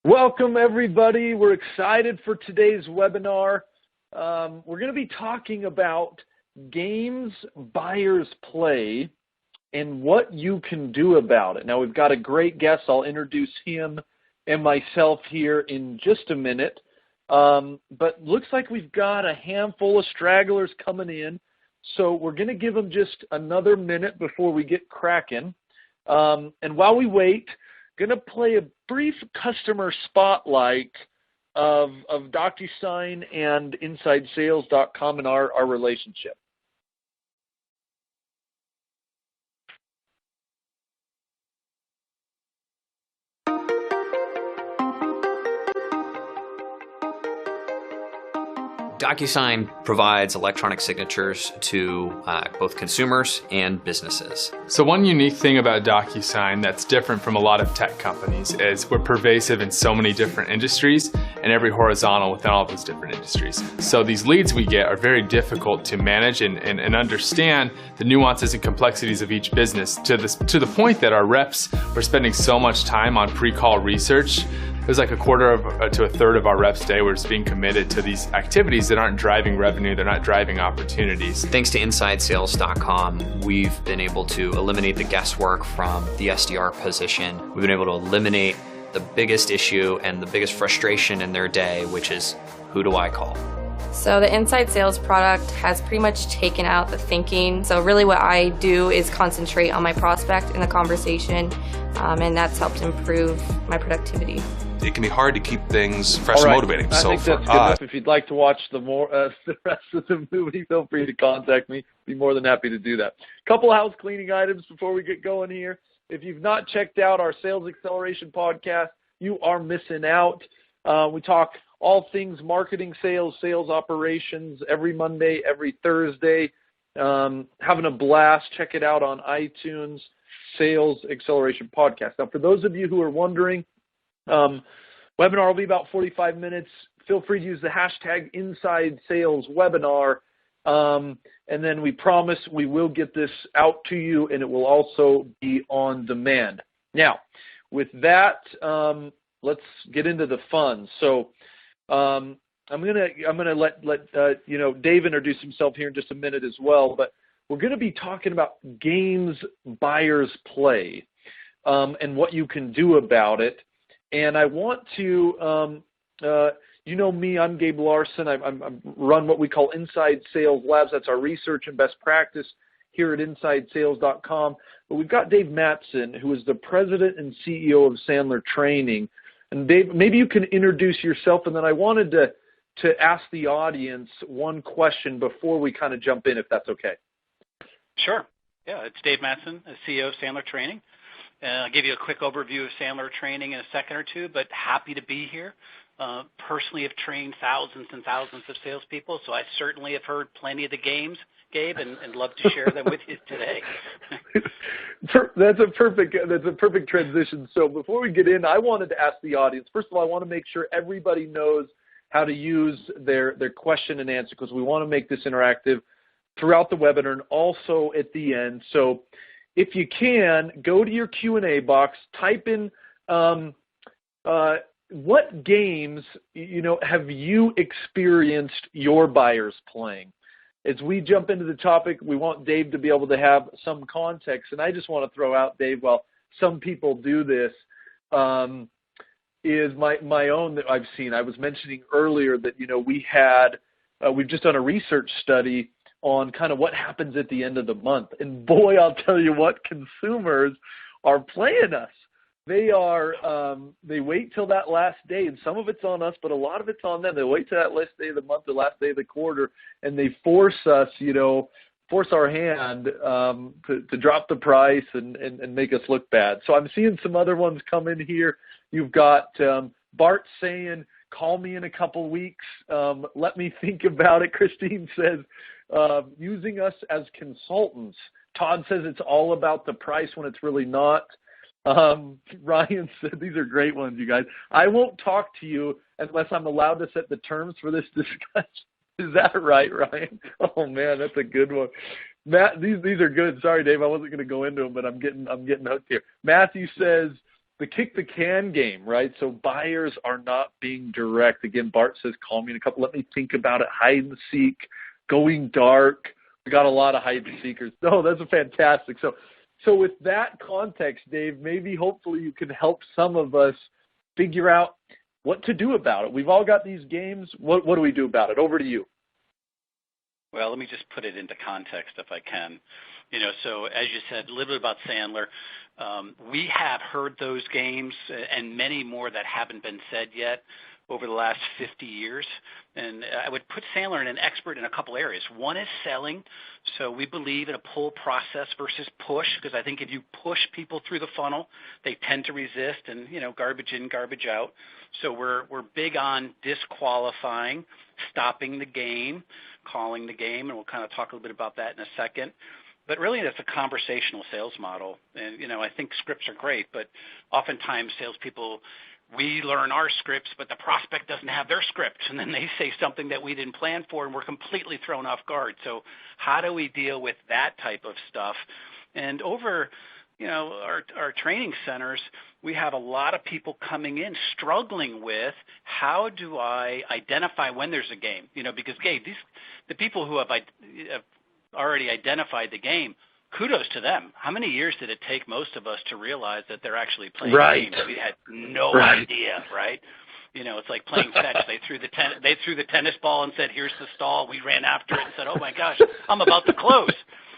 Welcome, everybody. We're excited for today's webinar. We're going to be talking about games buyers play and what you can do about it. Now, we've got a great guest. I'll introduce him and myself here in just a minute. But looks like we've got a handful of stragglers coming in. So we're going to give them just another minute before we get cracking. And while we wait, going to play a brief customer spotlight of DocuSign and InsideSales.com and our relationship. DocuSign provides electronic signatures to both consumers and businesses. So one unique thing about DocuSign that's different from a lot of tech companies is we're pervasive in so many different industries and every horizontal within all those different industries. So these leads we get are very difficult to manage and understand the nuances and complexities of each business to the point that our reps were spending so much time on pre-call research. It was like a quarter to a third of our reps' day were just being committed to these activities that aren't driving revenue, they're not driving opportunities. Thanks to InsideSales.com, we've been able to eliminate the guesswork from the SDR position. We've been able to eliminate the biggest issue and the biggest frustration in their day, which is, who do I call? So the Inside Sales product has pretty much taken out the thinking. So really what I do is concentrate on my prospect in the conversation, and that's helped improve my productivity. It can be hard to keep things fresh and motivating. I think that's good enough. If you'd like to watch the rest of the movie, feel free to contact me. Be more than happy to do that. Couple of house cleaning items before we get going here. If you've not checked out our Sales Acceleration podcast, you are missing out. We talk all things marketing, sales operations every Monday, every Thursday. Having a blast. Check it out on iTunes, Sales Acceleration Podcast. Now, for those of you who are wondering, webinar will be about 45 minutes. Feel free to use the hashtag InsideSalesWebinar. And then we promise we will get this out to you, and it will also be on demand. Now, with that, let's get into the fun. So I'm gonna let Dave introduce himself here in just a minute as well. But we're going to be talking about games buyers play and what you can do about it. And I want to, you know me, I'm Gabe Larson. I run what we call Inside Sales Labs. That's our research and best practice here at InsideSales.com. But we've got Dave Mattson, who is the president and CEO of Sandler Training. And Dave, maybe you can introduce yourself, and then I wanted to ask the audience one question before we kind of jump in, if that's okay. Sure. Yeah, it's Dave Mattson, CEO of Sandler Training. I'll give you a quick overview of Sandler Training in a second or two, but happy to be here. Personally have trained thousands and thousands of salespeople, so I certainly have heard plenty of the games, Gabe, and love to share them with you today. That's a perfect transition. So before we get in, I wanted to ask the audience, first of all, I want to make sure everybody knows how to use their question and answer, because we want to make this interactive throughout the webinar and also at the end. So if you can, go to your Q&A box, type in what games have you experienced your buyers playing. As we jump into the topic, we want Dave to be able to have some context. And I just want to throw out, Dave, while some people do this, is my own that I've seen. I was mentioning earlier that, we've just done a research study on kind of what happens at the end of the month. And boy, I'll tell you what, consumers are playing us. They wait till that last day, and some of it's on us, but a lot of it's on them. They wait till that last day of the month, the last day of the quarter, and they force us, force our hand to drop the price and make us look bad. So I'm seeing some other ones come in here. You've got Bart saying, call me in a couple weeks. Let me think about it. Christine says, using us as consultants. Todd says it's all about the price when it's really not. Ryan said, these are great ones, you guys. I won't talk to you unless I'm allowed to set the terms for this discussion. Is that right, Ryan? Oh man, that's a good one. Matt, these are good. Sorry, Dave, I wasn't going to go into them, but I'm getting hooked here. Matthew says the kick the can game, right? So buyers are not being direct. Again, Bart says, call me in a couple. Let me think about it. Hide and seek, going dark. We got a lot of hide and seekers. No, that's fantastic. So with that context, Dave, maybe hopefully you can help some of us figure out what to do about it. We've all got these games. What do we do about it? Over to you. Well, let me just put it into context if I can. So as you said, a little bit about Sandler. We have heard those games and many more that haven't been said yet over the last 50 years. And I would put Sandler in an expert in a couple areas. One is selling. So we believe in a pull process versus push, because I think if you push people through the funnel, they tend to resist and, garbage in, garbage out. So we're big on disqualifying, stopping the game, calling the game, and we'll kind of talk a little bit about that in a second. But really, that's a conversational sales model. And, I think scripts are great, but oftentimes salespeople, we learn our scripts, but the prospect doesn't have their script, and then they say something that we didn't plan for, and we're completely thrown off guard. So how do we deal with that type of stuff? And over our training centers, we have a lot of people coming in struggling with how do I identify when there's a game? Because, Gabe, the people who have already identified the game, kudos to them. How many years did it take most of us to realize that they're actually playing a game? We had no idea, right? It's like playing fetch. They threw the tennis ball and said, "Here's the stall." We ran after it and said, "Oh my gosh, I'm about to close."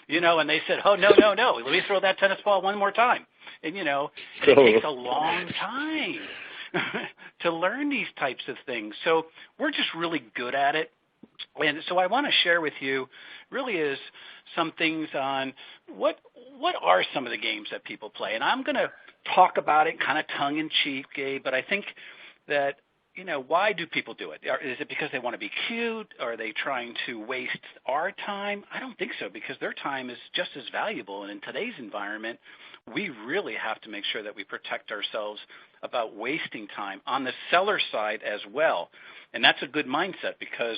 And they said, "Oh no, let me throw that tennis ball one more time." And it takes a long time to learn these types of things. So we're just really good at it. And so I want to share with you really is some things on what are some of the games that people play. And I'm going to talk about it kind of tongue-in-cheek, Gabe, but I think that, why do people do it? Is it because they want to be cute? Are they trying to waste our time? I don't think so, because their time is just as valuable. And in today's environment, we really have to make sure that we protect ourselves about wasting time on the seller side as well. And that's a good mindset, because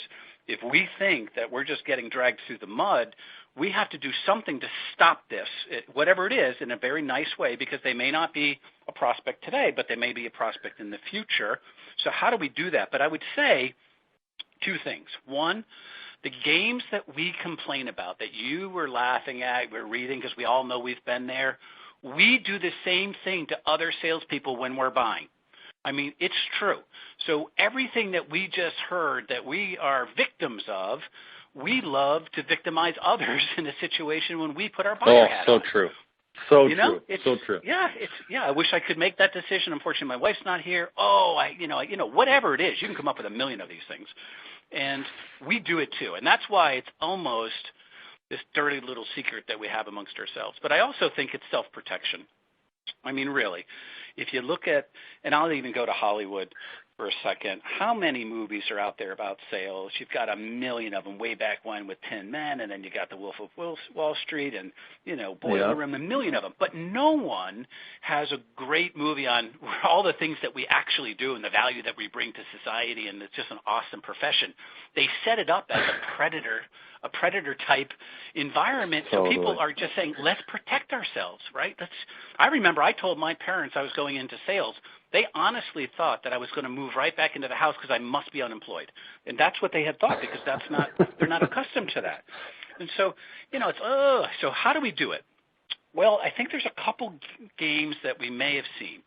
if we think that we're just getting dragged through the mud, we have to do something to stop this, whatever it is, in a very nice way, because they may not be a prospect today, but they may be a prospect in the future. So how do we do that? But I would say two things. One, the games that we complain about, that you were laughing at, we're reading, because we all know we've been there, we do the same thing to other salespeople when we're buying. I mean, it's true. So everything that we just heard that we are victims of, we love to victimize others in a situation when we put our buyer hat on. So true. So true. So true. Yeah, I wish I could make that decision. Unfortunately, my wife's not here. Whatever it is, you can come up with a million of these things. And we do it too. And that's why it's almost this dirty little secret that we have amongst ourselves. But I also think it's self-protection. I mean, really, if you look at, and I'll even go to Hollywood for a second, how many movies are out there about sales? You've got a million of them way back when with 10 Men, and then you got The Wolf of Wall Street, and, Boiler Room, a million of them. But no one has a great movie on all the things that we actually do and the value that we bring to society, and it's just an awesome profession. They set it up as a predator type environment. So people are just saying, let's protect ourselves, right? I remember I told my parents I was going into sales. They honestly thought that I was going to move right back into the house because I must be unemployed. And that's what they had thought, because they're not accustomed to that. And so, so how do we do it? Well, I think there's a couple games that we may have seen.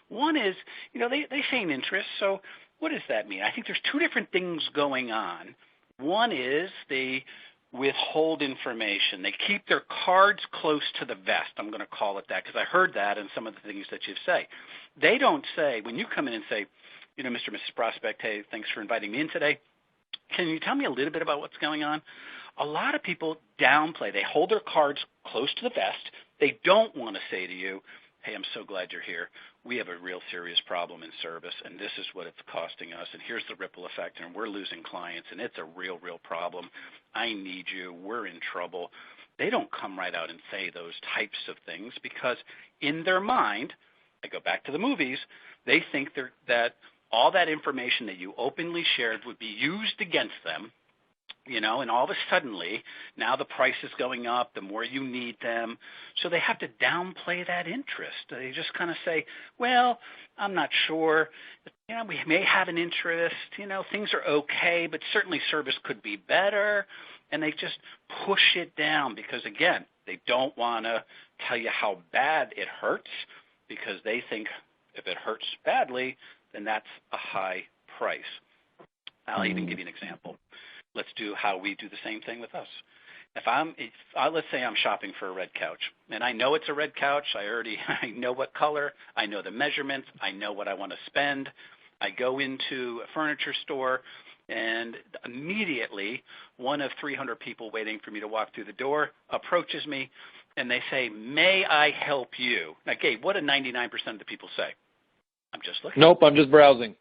One is, they feign interest. So what does that mean? I think there's two different things going on. One is they withhold information. They keep their cards close to the vest. I'm going to call it that, because I heard that in some of the things that you say. They don't say, when you come in and say, Mr. and Mrs. Prospect, hey, thanks for inviting me in today. Can you tell me a little bit about what's going on? A lot of people downplay. They hold their cards close to the vest. They don't want to say to you, hey, I'm so glad you're here. We have a real serious problem in service, and this is what it's costing us, and here's the ripple effect, and we're losing clients, and it's a real problem. I need you. We're in trouble. They don't come right out and say those types of things, because in their mind, I go back to the movies, they think that all that information that you openly shared would be used against them, and all of a suddenly now the price is going up, the more you need them. So they have to downplay that interest. They just kind of say, well, I'm not sure. We may have an interest. Things are okay, but certainly service could be better. And they just push it down because, again, they don't want to tell you how bad it hurts because they think if it hurts badly, then that's a high price. I'll even give you an example. Let's do how we do the same thing with us. Let's say I'm shopping for a red couch, and I know it's a red couch. I know what color. I know the measurements. I know what I want to spend. I go into a furniture store, and immediately one of 300 people waiting for me to walk through the door approaches me, and they say, "May I help you?" Now, Gabe, what do 99% of the people say? I'm just looking. Nope, I'm just browsing.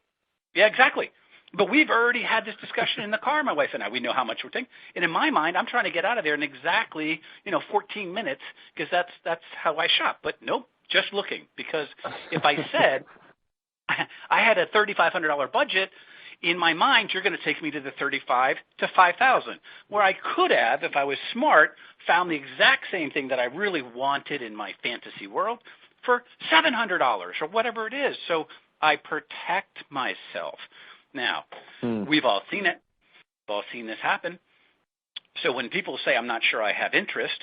Yeah, exactly. But we've already had this discussion in the car, my wife and I. We know how much we're taking. And in my mind, I'm trying to get out of there in exactly, 14 minutes because that's how I shop. But nope, just looking. Because if I said I had a $3,500 budget, in my mind, you're going to take me to the $35,000 to $5,000, where I could have, if I was smart, found the exact same thing that I really wanted in my fantasy world for $700 or whatever it is. So I protect myself. Now, we've all seen it. We've all seen this happen. So when people say, I'm not sure I have interest,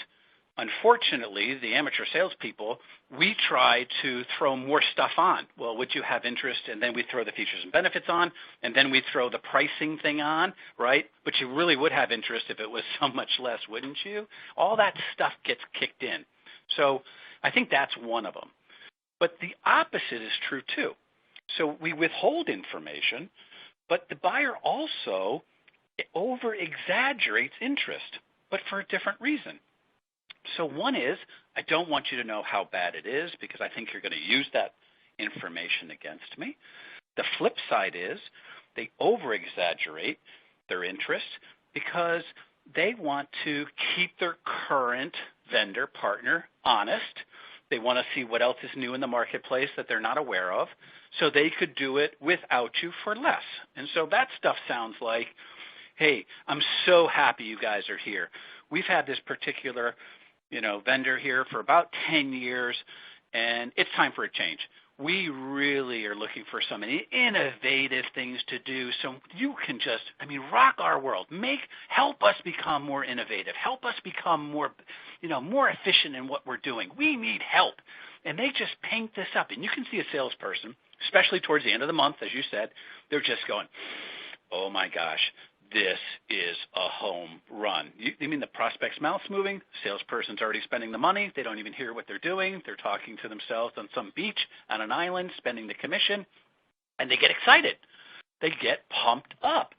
unfortunately, the amateur salespeople, we try to throw more stuff on. Well, would you have interest? And then we throw the features and benefits on, and then we throw the pricing thing on, right? But you really would have interest if it was so much less, wouldn't you? All that stuff gets kicked in. So I think that's one of them. But the opposite is true, too. So we withhold information, but the buyer also over-exaggerates interest, but for a different reason. So one is, I don't want you to know how bad it is because I think you're going to use that information against me. The flip side is they over-exaggerate their interest because they want to keep their current vendor partner honest. They want to see what else is new in the marketplace that they're not aware of, so they could do it without you for less. And so that stuff sounds like, hey, I'm so happy you guys are here. We've had this particular, vendor here for about 10 years, and it's time for a change. We really are looking for some innovative things to do so you can just, rock our world. Help us become more innovative. Help us become more, more efficient in what we're doing. We need help. And they just paint this up. And you can see a salesperson, especially towards the end of the month, as you said, they're just going, oh, my gosh, this is a home run. You mean the prospect's mouth's moving? Salesperson's already spending the money. They don't even hear what they're doing. They're talking to themselves on some beach on an island, spending the commission, and they get excited. They get pumped up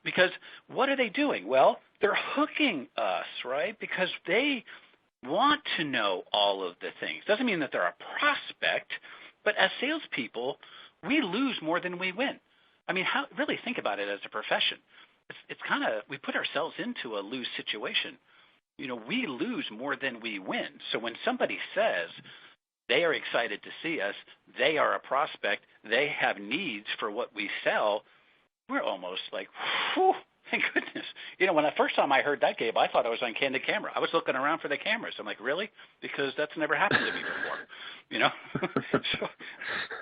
because what are they doing? Well, they're hooking us, right? Because they want to know all of the things. Doesn't mean that they're a prospect, but as salespeople, we lose more than we win. Really think about it as a profession. It's kind of, we put ourselves into a lose situation. We lose more than we win. So when somebody says they are excited to see us, they are a prospect, they have needs for what we sell, we're almost like, whew, thank goodness. When the first time I heard that, Gabe, I thought I was on candid camera. I was looking around for the cameras. I'm like, really? Because that's never happened to me before,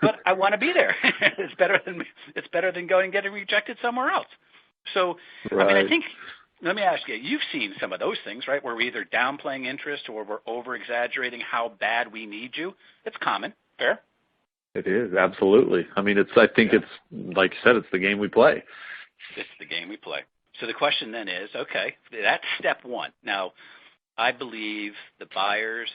but I want to be there. It's better than going and getting rejected somewhere else. So, right. I think, let me ask you, you've seen some of those things, right, where we're either downplaying interest or we're over-exaggerating how bad we need you. It's common. Fair? It is, absolutely. I think it's, like you said, it's the game we play. It's the game we play. So the question then is, okay, that's step one. Now, I believe the buyers,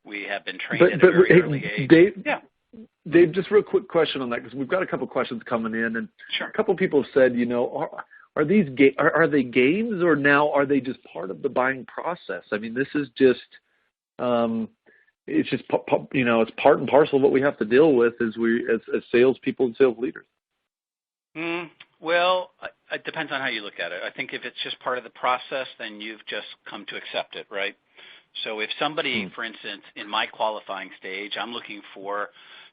we have been trained at a very early age. Dave, just real quick question on that, because we've got a couple questions coming in, and sure. A couple people have said, are these are they games, or now are they just part of the buying process? This is just it's just it's part and parcel of what we have to deal with as salespeople and sales leaders. Well, it depends on how you look at it. I think if it's just part of the process, then you've just come to accept it, right? So if somebody, for instance, in my qualifying stage, I'm looking for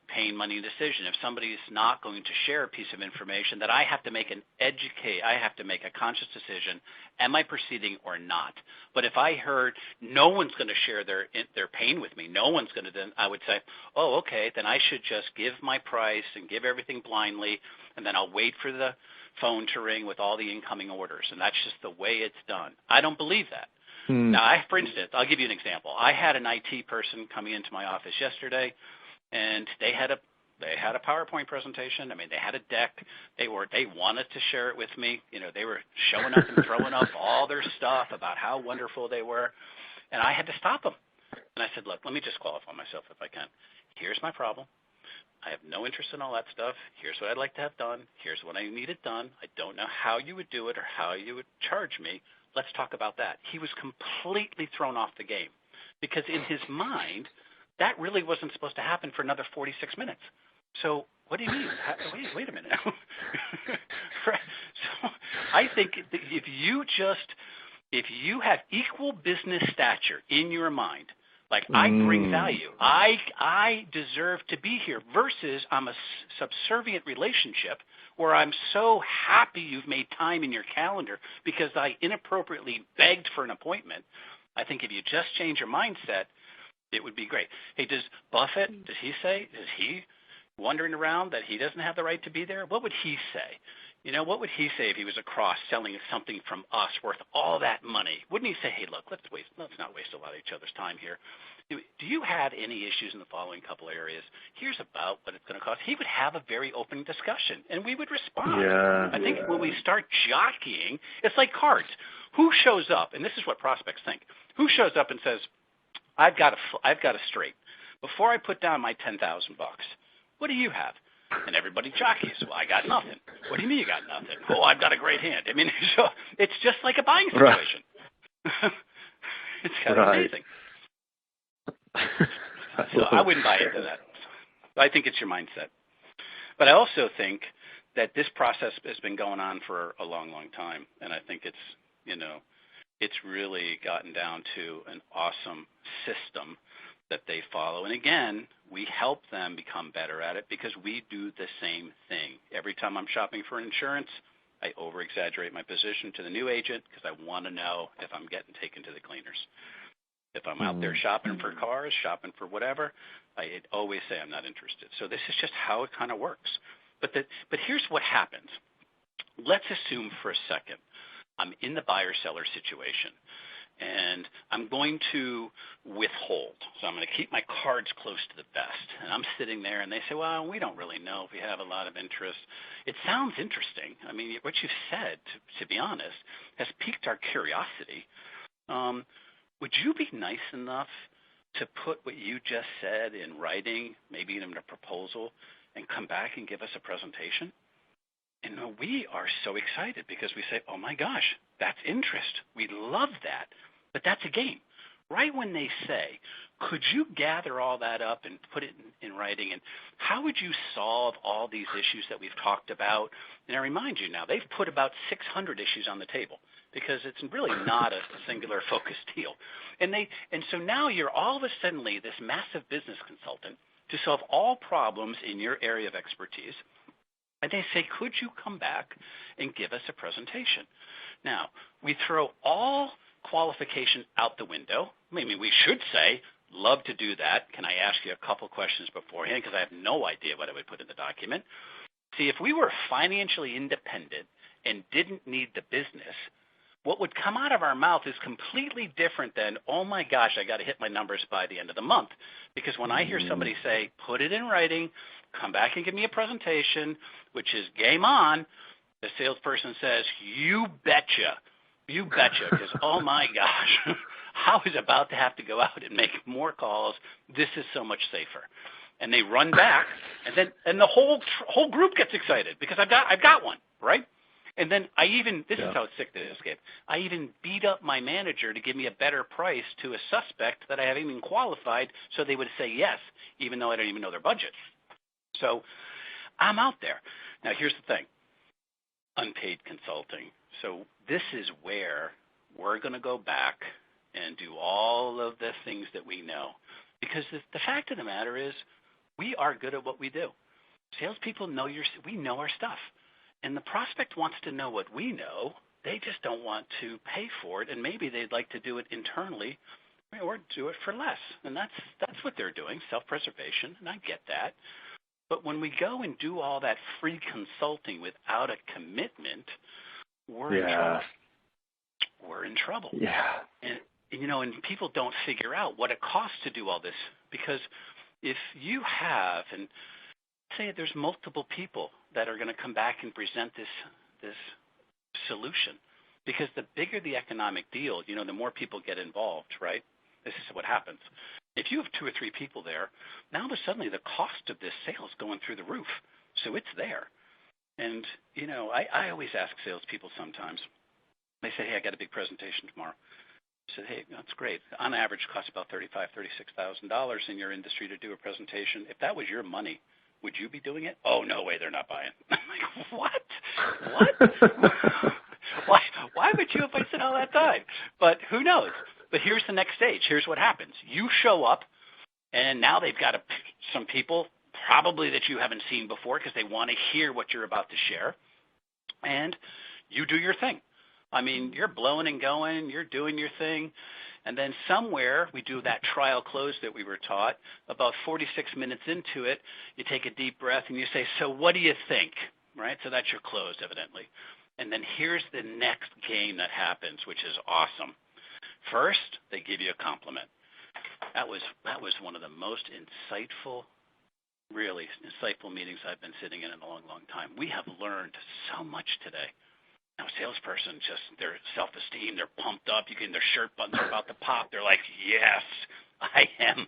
pain, money, decision. If somebody is not going to share a piece of information, that I have to make a conscious decision, am I proceeding or not? But if I heard no one's going to share their pain with me, no one's going to, then I would say, oh, okay, then I should just give my price and give everything blindly, and then I'll wait for the phone to ring with all the incoming orders, and that's just the way it's done. I don't believe that. Now, for instance, I'll give you an example. I had an IT person coming into my office yesterday, and they had a PowerPoint presentation. I mean, they had a deck. They wanted to share it with me. You know, they were showing up and throwing up all their stuff about how wonderful they were, and I had to stop them. And I said, look, let me just qualify myself if I can. Here's my problem. I have no interest in all that stuff. Here's what I'd like to have done. Here's what I need it done. I don't know how you would do it or how you would charge me. Let's talk about that. He was completely thrown off the game because in his mind, that really wasn't supposed to happen for another 46 minutes. So what do you mean? Wait a minute. So I think if you have equal business stature in your mind, like I bring value, I deserve to be here versus I'm a subservient relationship where I'm so happy you've made time in your calendar because I inappropriately begged for an appointment. I think if you just change your mindset, it would be great. Hey, does he wandering around that he doesn't have the right to be there? What would he say? You know, what would he say if he was across selling something from us worth all that money? Wouldn't he say, hey, look, let's not waste a lot of each other's time here. Do you have any issues in the following couple of areas? Here's about what it's going to cost. He would have a very open discussion, and we would respond. I think when we start jockeying, it's like cards. Who shows up, and this is what prospects think, who shows up and says, I've got a straight. Before I put down my $10,000, what do you have? And everybody jockeys. Well, I got nothing. What do you mean you got nothing? Oh, I've got a great hand. I mean, so it's just like a buying situation. Right. It's kind of amazing. So I wouldn't buy into that. I think it's your mindset. But I also think that this process has been going on for a long, long time, and I think it's really gotten down to an awesome system that they follow. And again, we help them become better at it because we do the same thing. Every time I'm shopping for insurance, I over-exaggerate my position to the new agent because I want to know if I'm getting taken to the cleaners. If I'm out there shopping for cars, shopping for whatever, I always say I'm not interested. So this is just how it kind of works. But here's what happens. Let's assume for a second I'm in the buyer-seller situation, and I'm going to withhold. So I'm going to keep my cards close to the vest. And I'm sitting there, and they say, well, we don't really know if we have a lot of interest. It sounds interesting. I mean, what you've said, to be honest, has piqued our curiosity. Would you be nice enough to put what you just said in writing, maybe in a proposal, and come back and give us a presentation? And we are so excited because we say, oh, my gosh, that's interest. We love that. But that's a game. Right when they say, could you gather all that up and put it in writing? And how would you solve all these issues that we've talked about? And I remind you now, they've put about 600 issues on the table because it's really not a singular focused deal. And so now you're all of a sudden this massive business consultant to solve all problems in your area of expertise. And they say, could you come back and give us a presentation? Now, we throw all qualification out the window. Maybe we should say, love to do that. Can I ask you a couple questions beforehand? Because I have no idea what I would put in the document. See, if we were financially independent and didn't need the business, what would come out of our mouth is completely different than, oh, my gosh, I got to hit my numbers by the end of the month. Because when I hear somebody say, put it in writing, come back and give me a presentation, which is game on, the salesperson says, you betcha. You betcha. Because, oh, my gosh, I was about to have to go out and make more calls. This is so much safer. And they run back, and the whole group gets excited because I've got one, right? And then this is how sick it is, Gabe. I even beat up my manager to give me a better price to a suspect that I haven't even qualified so they would say yes, even though I don't even know their budget. So I'm out there. Now, here's the thing. Unpaid consulting. So this is where we're going to go back and do all of the things that we know. Because the fact of the matter is We are good at what we do. Salespeople we know our stuff. And the prospect wants to know what we know. They just don't want to pay for it, and maybe they'd like to do it internally or do it for less. And that's what they're doing, self-preservation, and I get that. But when we go and do all that free consulting without a commitment, we're in trouble. We're in trouble. Yeah. And and people don't figure out what it costs to do all this, because if you have, and say there's multiple people that are going to come back and present this solution, because the bigger the economic deal, the more people get involved, right? This is what happens. If you have 2 or 3 people there, now suddenly the cost of this sale is going through the roof. So it's there. And, I always ask salespeople sometimes, they say, hey, I got a big presentation tomorrow. I said, hey, that's great. On average, it costs about $35,000, $36,000 in your industry to do a presentation. If that was your money, would you be doing it? Oh, no way, they're not buying. I'm like, what? Why would you have wasted all that time? But who knows? But here's the next stage. Here's what happens. You show up, and now they've got some people probably that you haven't seen before because they want to hear what you're about to share, and you do your thing. I mean, you're blowing and going, you're doing your thing, and then somewhere we do that trial close that we were taught. About 46 minutes into it, you take a deep breath and you say, so what do you think? Right? So that's your close, evidently. And then here's the next game that happens, which is awesome. First, they give you a compliment. That was one of the most insightful, really insightful meetings I've been sitting in a long, long time. We have learned so much today. Now, a salesperson, just their self-esteem, they're pumped up. Their shirt buttons are about to pop. They're like, yes, I am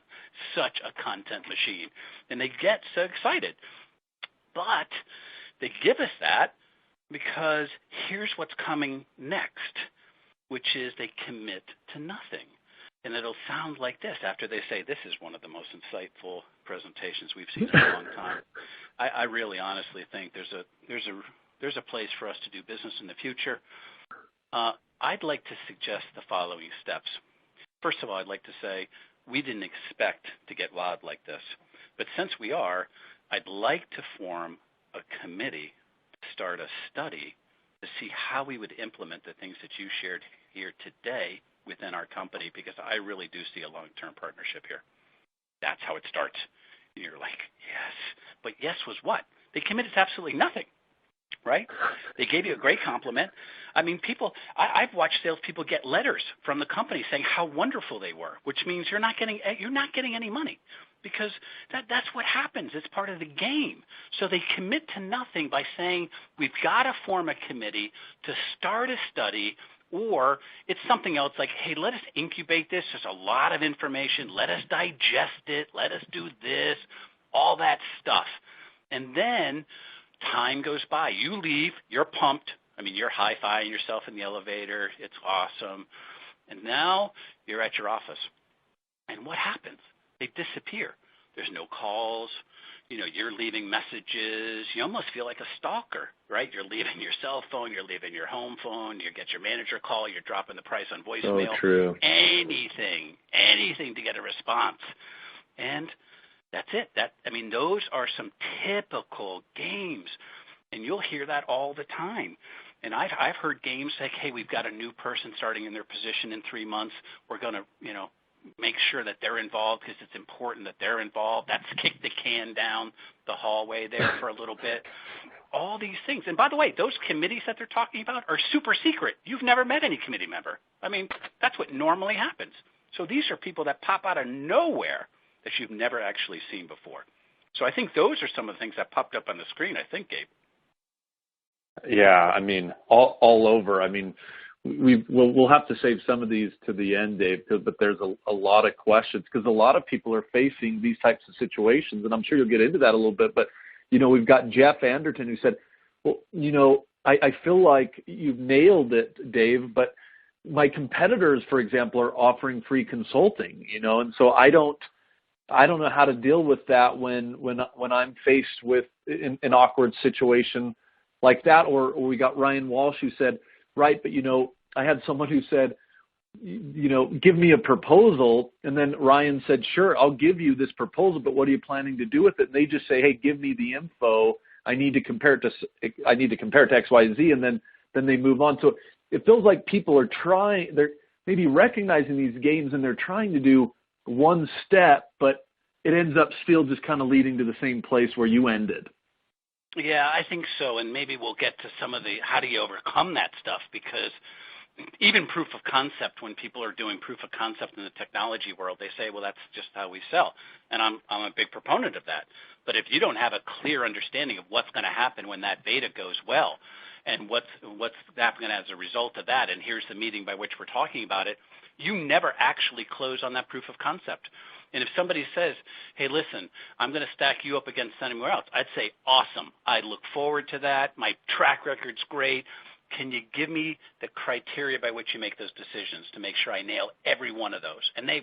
such a content machine. And they get so excited. But they give us that because here's what's coming next, which is they commit to nothing. And it'll sound like this after they say, this is one of the most insightful presentations we've seen in a long time. I really honestly think there's a place for us to do business in the future. I'd like to suggest the following steps. First of all, I'd like to say we didn't expect to get wild like this. But since we are, I'd like to form a committee to start a study to see how we would implement the things that you shared here today within our company, because I really do see a long-term partnership here. That's how it starts. And you're like, yes. But yes was what? They committed to absolutely nothing. Right? They gave you a great compliment. I mean, I've watched salespeople get letters from the company saying how wonderful they were, which means you're not getting any money, because that's what happens. It's part of the game. So they commit to nothing by saying we've got to form a committee to start a study, or it's something else like, hey, let us incubate this. There's a lot of information. Let us digest it. Let us do this, all that stuff. And then time goes by. You leave. You're pumped. I mean, you're high-fiving yourself in the elevator. It's awesome. And now you're at your office. And what happens? They disappear. There's no calls. You're leaving messages. You almost feel like a stalker, right? You're leaving your cell phone. You're leaving your home phone. You get your manager call. You're dropping the price on voicemail. So true. Anything to get a response. And that's it. Those are some typical games, and you'll hear that all the time. And I've heard games like, hey, we've got a new person starting in their position in 3 months. We're going to, make sure that they're involved because it's important that they're involved. That's kick the can down the hallway there for a little bit. All these things. And by the way, those committees that they're talking about are super secret. You've never met any committee member. That's what normally happens. So these are people that pop out of nowhere that you've never actually seen before. So I think those are some of the things that popped up on the screen, I think, Gabe. Yeah, all over. We'll have to save some of these to the end, Dave, but there's a lot of questions because a lot of people are facing these types of situations, and I'm sure you'll get into that a little bit. But, we've got Jeff Anderton who said, well, I feel like you've nailed it, Dave, but my competitors, for example, are offering free consulting, and so I don't know how to deal with that when I'm faced with an awkward situation like that. Or we got Ryan Walsh who said, right, but I had someone who said, give me a proposal. And then Ryan said, sure, I'll give you this proposal, but what are you planning to do with it? And they just say, hey, give me the info. I need to compare it to X, Y, Z, and then they move on. So it feels like people are they're maybe recognizing these games, and they're trying to do one step, but it ends up still just kind of leading to the same place where you ended. Yeah, I think so, and maybe we'll get to some of the how do you overcome that stuff, because even proof of concept, when people are doing proof of concept in the technology world, they say, well, that's just how we sell. And I'm a big proponent of that. But if you don't have a clear understanding of what's going to happen when that beta goes well, and what's happening as a result of that, and here's the meeting by which we're talking about it, you never actually close on that proof of concept. And if somebody says, hey, listen, I'm going to stack you up against anywhere else, I'd say, awesome. I look forward to that. My track record's great. Can you give me the criteria by which you make those decisions to make sure I nail every one of those? And they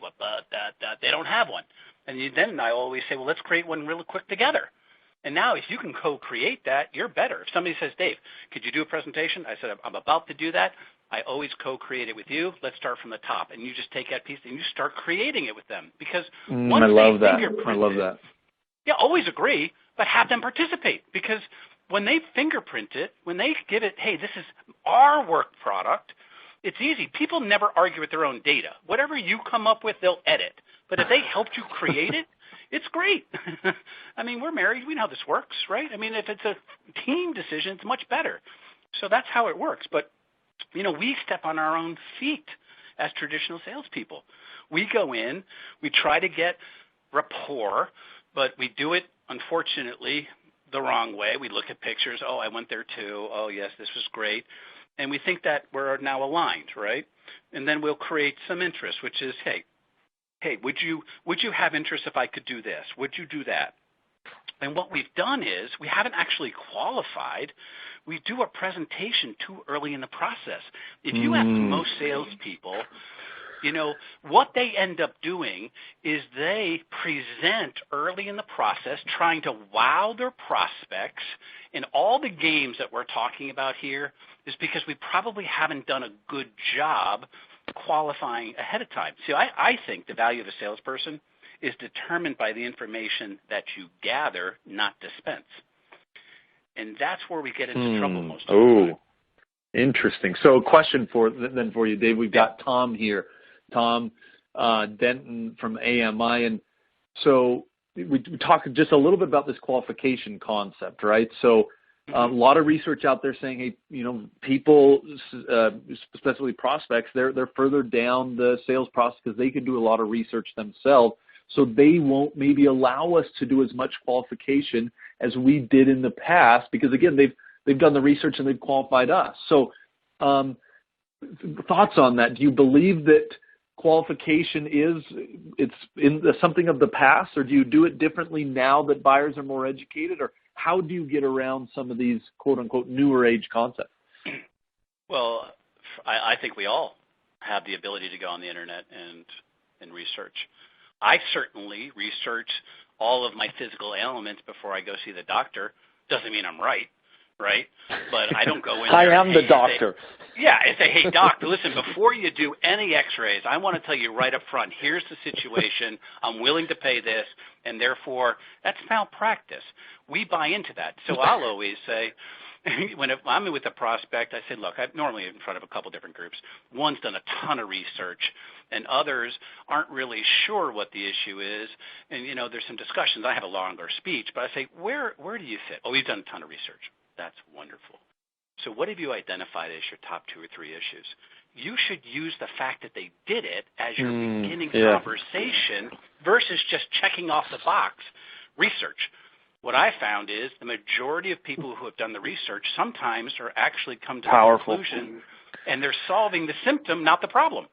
don't have one. And then I always say, well, let's create one real quick together. And now if you can co-create that, you're better. If somebody says, Dave, could you do a presentation? I said, I'm about to do that. I always co-create it with you. Let's start from the top. And you just take that piece and you start creating it with them. Because once I love they that. fingerprint I love that. Yeah, always agree, but have them participate. Because when they fingerprint it, when they give it, hey, this is our work product, it's easy. People never argue with their own data. Whatever you come up with, they'll edit. But if they helped you create it, it's great. I mean, we're married. We know how this works, right? I mean, if it's a team decision, it's much better. So that's how it works. But, we step on our own feet as traditional salespeople. We go in, we try to get rapport, but we do it, unfortunately, the wrong way. We look at pictures. Oh, I went there too. Oh, yes, this was great. And we think that we're now aligned, right? And then we'll create some interest, which is, hey, would you have interest if I could do this? Would you do that? And what we've done is we haven't actually qualified. We do a presentation too early in the process. If you ask most salespeople, what they end up doing is they present early in the process, trying to wow their prospects. And all the games that we're talking about here is because we probably haven't done a good job qualifying ahead of time. See, I think the value of a salesperson is determined by the information that you gather, not dispense. And that's where we get into trouble most of the time. Interesting. So a question for you, Dave. We've got Tom here. Tom Denton from AMI. And so we talked just a little bit about this qualification concept, right? So a lot of research out there saying, hey, people, especially prospects, they're further down the sales process because they can do a lot of research themselves. So they won't maybe allow us to do as much qualification as we did in the past because, again, they've done the research and they've qualified us. So thoughts on that? Do you believe that qualification it's in something of the past, or do you do it differently now that buyers are more educated, or how do you get around some of these quote-unquote newer age concepts? Well, I think we all have the ability to go on the internet and research. I certainly research all of my physical ailments before I go see the doctor. Doesn't mean I'm right? But I don't go in there. I am the doctor. I say, hey, doc, listen, before you do any x-rays, I want to tell you right up front, here's the situation. I'm willing to pay this, and therefore that's malpractice. We buy into that. So I'll always say, when I'm with a prospect, I say, look, I'm normally in front of a couple different groups. One's done a ton of research, and others aren't really sure what the issue is. And, there's some discussions. I have a longer speech, but I say, where do you fit? Oh, we've done a ton of research. That's wonderful. So what have you identified as your top 2 or 3 issues? You should use the fact that they did it as your beginning conversation versus just checking off the box. Research. What I found is the majority of people who have done the research sometimes are actually come to the conclusion, and they're solving the symptom, not the problem.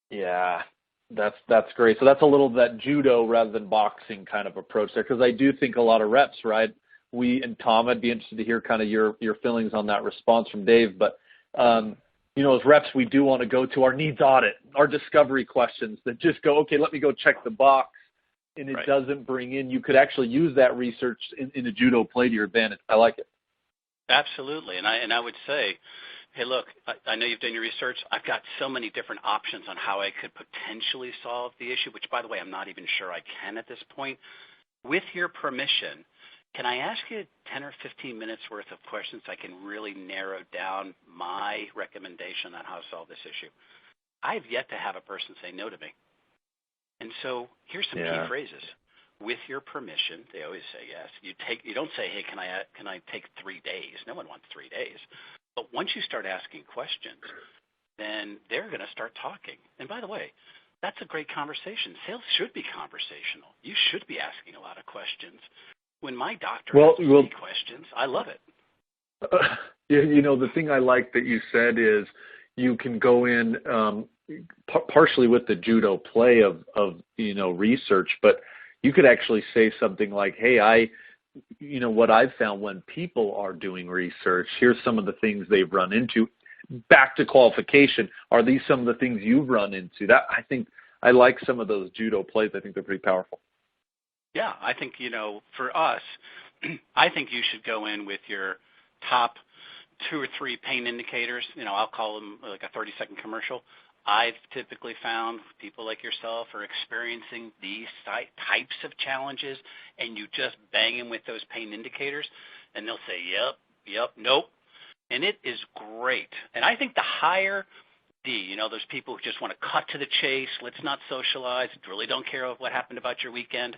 Yeah, that's great. So that's a little that judo rather than boxing kind of approach there, because I do think a lot of reps, right? We and Tom, I'd be interested to hear kind of your feelings on that response from Dave. But, as reps, we do want to go to our needs audit, our discovery questions that just go, okay, let me go check the box. And it doesn't bring in, you could actually use that research in a judo play to your advantage. I like it. Absolutely. And I would say, Hey, look, I know you've done your research. I've got so many different options on how I could potentially solve the issue, which, by the way, I'm not even sure I can at this point. With your permission, can I ask you 10 or 15 minutes worth of questions so I can really narrow down my recommendation on how to solve this issue? I've yet to have a person say no to me. And so here's some key phrases. With your permission, they always say yes. You don't say, hey, can I take 3 days? No one wants 3 days. But once you start asking questions, then they're going to start talking. And by the way, that's a great conversation. Sales should be conversational. You should be asking a lot of questions. When my doctor asks me questions, I love it. The thing I like that you said is you can go in partially with the judo play of research, but you could actually say something like, hey, what I've found when people are doing research, here's some of the things they've run into. Back to qualification, are these some of the things you've run into? That I think I like some of those judo plays. I think they're pretty powerful. Yeah, I think, for us, I think you should go in with your top 2 or 3 pain indicators. I'll call them like a 30-second commercial. I've typically found people like yourself are experiencing these types of challenges, and you just bang them with those pain indicators, and they'll say, yep, nope. And it is great. And I think the higher D, those people who just want to cut to the chase, let's not socialize, really don't care what happened about your weekend,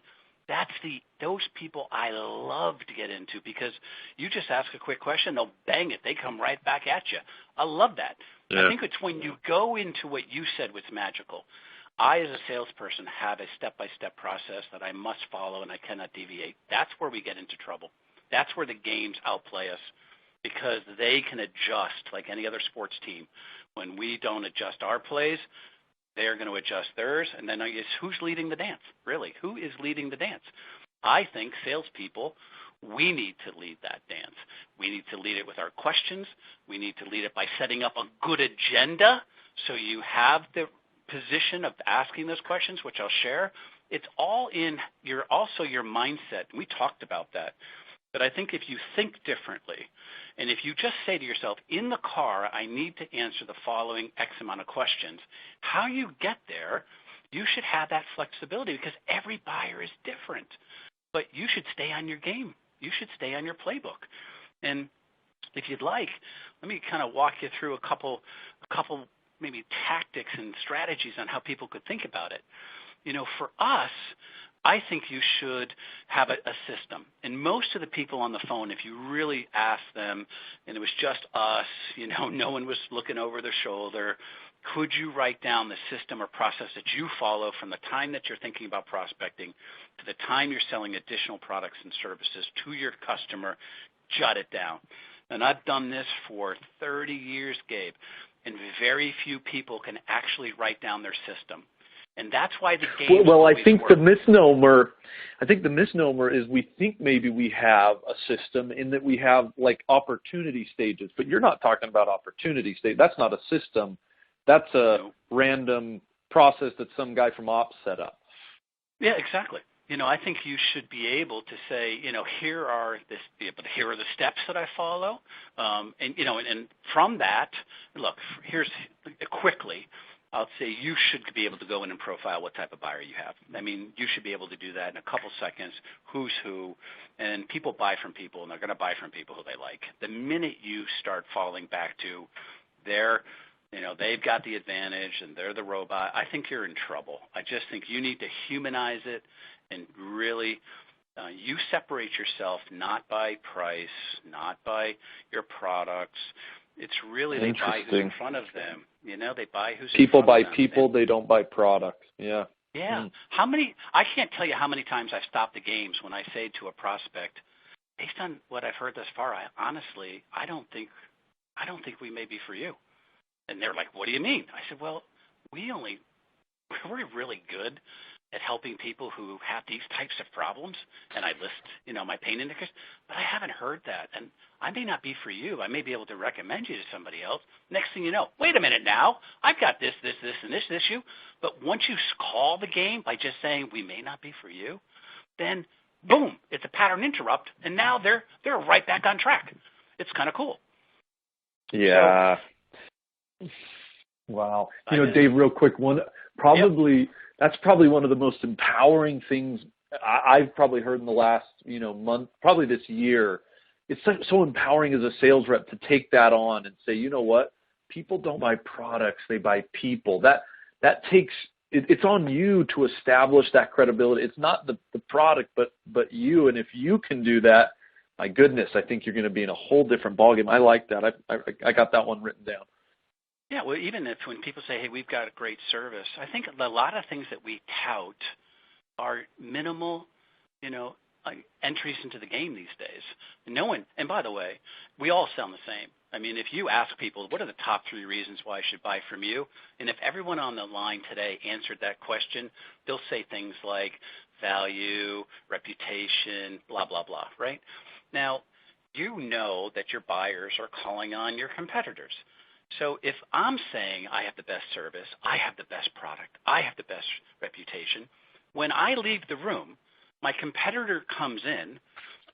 those people I love to get into, because you just ask a quick question, they'll bang it. They come right back at you. I love that. Yeah. I think it's when you go into what you said was magical. I, as a salesperson, have a step-by-step process that I must follow and I cannot deviate. That's where we get into trouble. That's where the games outplay us, because they can adjust like any other sports team. When we don't adjust our plays, they're going to adjust theirs, and then I guess who's leading the dance, really? Who is leading the dance? I think salespeople, we need to lead that dance. We need to lead it with our questions. We need to lead it by setting up a good agenda so you have the position of asking those questions, which I'll share. It's all in your mindset. We talked about that. But I think if you think differently, and if you just say to yourself, in the car, I need to answer the following X amount of questions, how you get there, you should have that flexibility, because every buyer is different. But you should stay on your game. You should stay on your playbook. And if you'd like, let me kind of walk you through a couple maybe tactics and strategies on how people could think about it. For us, I think you should have a system. And most of the people on the phone, if you really ask them, and it was just us, no one was looking over their shoulder, could you write down the system or process that you follow from the time that you're thinking about prospecting to the time you're selling additional products and services to your customer? Jot it down. And I've done this for 30 years, Gabe, and very few people can actually write down their system. And that's why the game. Well, I think the misnomer is we think maybe we have a system in that we have like opportunity stages, but you're not talking about opportunity stage. That's not a system. That's a random process that some guy from ops set up. Yeah, exactly. I think you should be able to say, here are the steps that I follow, and from that, look, here's quickly. I'll say you should be able to go in and profile what type of buyer you have. I mean, you should be able to do that in a couple seconds, who's who, and people buy from people, and they're going to buy from people who they like. The minute you start falling back to they've got the advantage and they're the robot, I think you're in trouble. I just think you need to humanize it and really you separate yourself not by price, not by your products. It's really they buy who's in front of them. They buy who's people in front buy of them. people, they don't buy products. Yeah. Yeah. I can't tell you how many times I've stopped the games when I say to a prospect, based on what I've heard thus far, I don't think we may be for you. And they're like, what do you mean? I said, well, we're really good at helping people who have these types of problems, and I list, my pain indicators, but I haven't heard that, and I may not be for you. I may be able to recommend you to somebody else. Next thing you know, wait a minute now, I've got this, and this issue, but once you call the game by just saying we may not be for you, then boom, it's a pattern interrupt, and now they're right back on track. It's kind of cool. Yeah. Wow. Dave, real quick, that's probably one of the most empowering things I've probably heard in the last, month, probably this year. It's so empowering as a sales rep to take that on and say, you know what? People don't buy products, they buy people. That takes, it's on you to establish that credibility. It's not the product, but you. And if you can do that, my goodness, I think you're going to be in a whole different ballgame. I like that. I got that one written down. Yeah, well, even when people say, hey, we've got a great service, I think a lot of things that we tout are minimal, entries into the game these days. And by the way, we all sound the same. I mean, if you ask people, what are the top 3 reasons why I should buy from you? And if everyone on the line today answered that question, they'll say things like value, reputation, blah, blah, blah, right? Now, you know that your buyers are calling on your competitors. So if I'm saying I have the best service, I have the best product, I have the best reputation, when I leave the room, my competitor comes in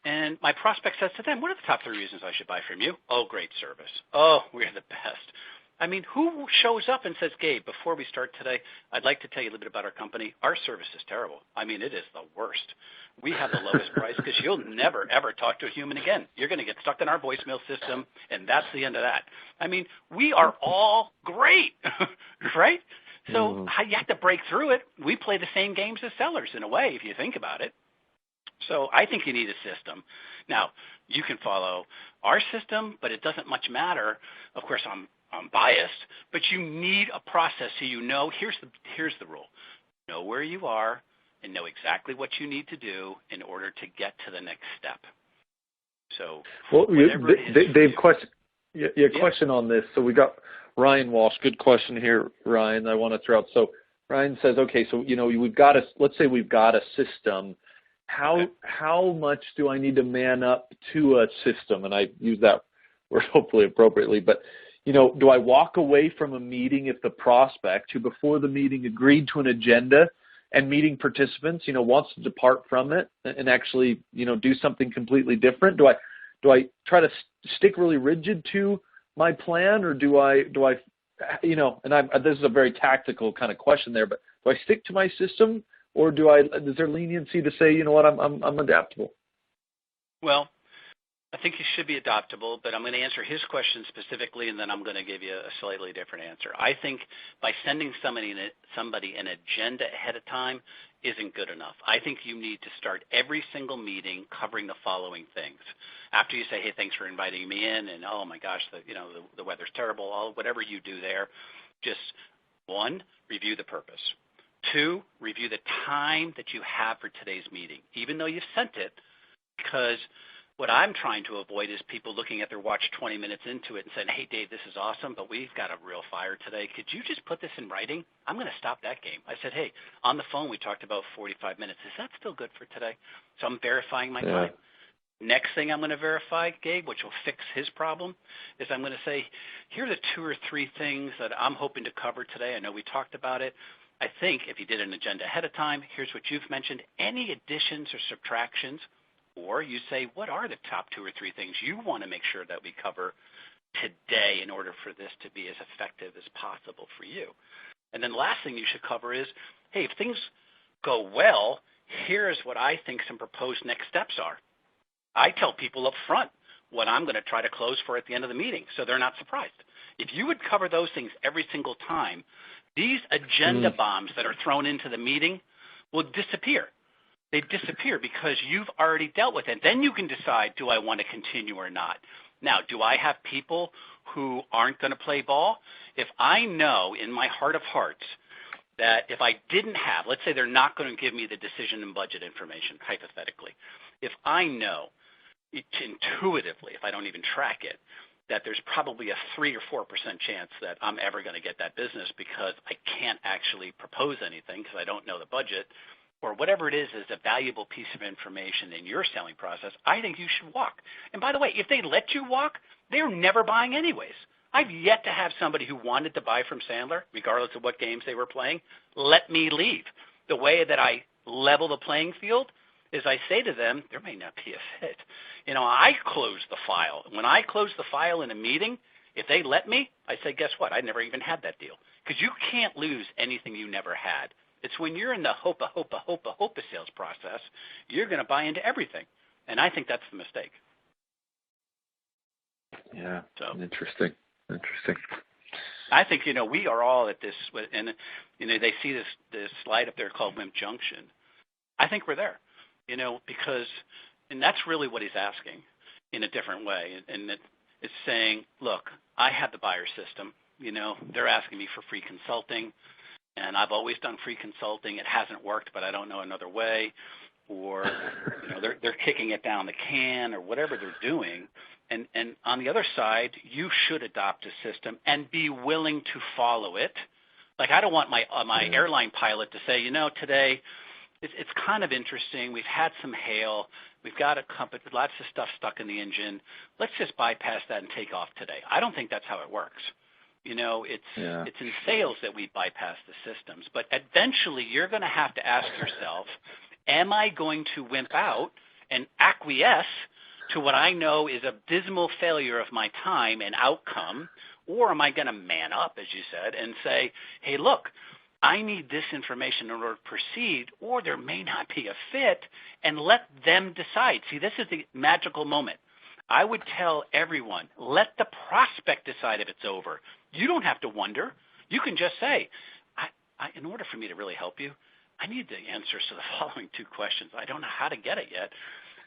and my prospect says to them, what are the top 3 reasons I should buy from you? Oh, great service. Oh, we're the best. I mean, who shows up and says, Gabe, before we start today, I'd like to tell you a little bit about our company. Our service is terrible. I mean, it is the worst. We have the lowest price because you'll never, ever talk to a human again. You're going to get stuck in our voicemail system, and that's the end of that. I mean, we are all great, right? So you have to break through it. We play the same games as sellers in a way, if you think about it. So I think you need a system. Now, you can follow our system, but it doesn't much matter. Of course, I'm biased, but you need a process so here's the rule. Know where you are and know exactly what you need to do in order to get to the next step. So, Dave, question on this. So we got Ryan Walsh. Good question here, Ryan. I want to throw out. So Ryan says, okay, so let's say we've got a system. How much do I need to man up to a system? And I use that word hopefully appropriately, but do I walk away from a meeting if the prospect who before the meeting agreed to an agenda and meeting participants, wants to depart from it and actually, do something completely different? Do I try to stick really rigid to my plan, or do I this is a very tactical kind of question there, but do I stick to my system, or is there leniency to say, you know what, I'm adaptable? Well, I think you should be adaptable, but I'm going to answer his question specifically, and then I'm going to give you a slightly different answer. I think by sending somebody an agenda ahead of time isn't good enough. I think you need to start every single meeting covering the following things. After you say, hey, thanks for inviting me in, and oh my gosh, the weather's terrible, whatever you do there, just 1, review the purpose. 2, review the time that you have for today's meeting, even though you've sent it, because what I'm trying to avoid is people looking at their watch 20 minutes into it and saying, hey, Dave, this is awesome, but we've got a real fire today. Could you just put this in writing? I'm going to stop that game. I said, hey, on the phone we talked about 45 minutes. Is that still good for today? So I'm verifying my time. Next thing I'm going to verify, Gabe, which will fix his problem, is I'm going to say, here are the 2 or 3 things that I'm hoping to cover today. I know we talked about it. I think if you did an agenda ahead of time, here's what you've mentioned. Any additions or subtractions, or you say, what are the top 2 or 3 things you want to make sure that we cover today in order for this to be as effective as possible for you? And then the last thing you should cover is, hey, if things go well, here's what I think some proposed next steps are. I tell people up front what I'm going to try to close for at the end of the meeting, so they're not surprised. If you would cover those things every single time, these agenda bombs that are thrown into the meeting will disappear. They disappear because you've already dealt with it. Then you can decide, do I want to continue or not? Now, do I have people who aren't going to play ball? If I know in my heart of hearts that if I didn't have, let's say they're not going to give me the decision and budget information, hypothetically. If I know intuitively, if I don't even track it, that there's probably a 3 or 4% chance that I'm ever going to get that business because I can't actually propose anything because I don't know the budget, or whatever it is a valuable piece of information in your selling process, I think you should walk. And by the way, if they let you walk, they're never buying anyways. I've yet to have somebody who wanted to buy from Sandler, regardless of what games they were playing, let me leave. The way that I level the playing field is I say to them, there may not be a fit. I close the file. When I close the file in a meeting, If they let me, I say, guess what? I never even had that deal. Because you can't lose anything you never had. It's when you're in the hope sales process, you're going to buy into everything. And I think that's the mistake. Yeah, interesting. I think, we are all at this, and, they see this slide up there called Wimp Junction. I think we're there, because, and that's really what he's asking in a different way. And it's saying, look, I have the buyer system. They're asking me for free consulting, and I've always done free consulting. It hasn't worked, but I don't know another way. Or, they're kicking it down the can or whatever they're doing. And on the other side, you should adopt a system and be willing to follow it. Like, I don't want my airline pilot to say, today it's kind of interesting. We've had some hail. We've got lots of stuff stuck in the engine. Let's just bypass that and take off today. I don't think that's how it works. It's in sales that we bypass the systems. But eventually you're going to have to ask yourself, am I going to wimp out and acquiesce to what I know is a dismal failure of my time and outcome, or am I going to man up, as you said, and say, hey, look, I need this information in order to proceed, or there may not be a fit, and let them decide. See, this is the magical moment. I would tell everyone, let the prospect decide if it's over. You don't have to wonder. You can just say, in order for me to really help you, I need the answers to the following 2 questions. I don't know how to get it yet.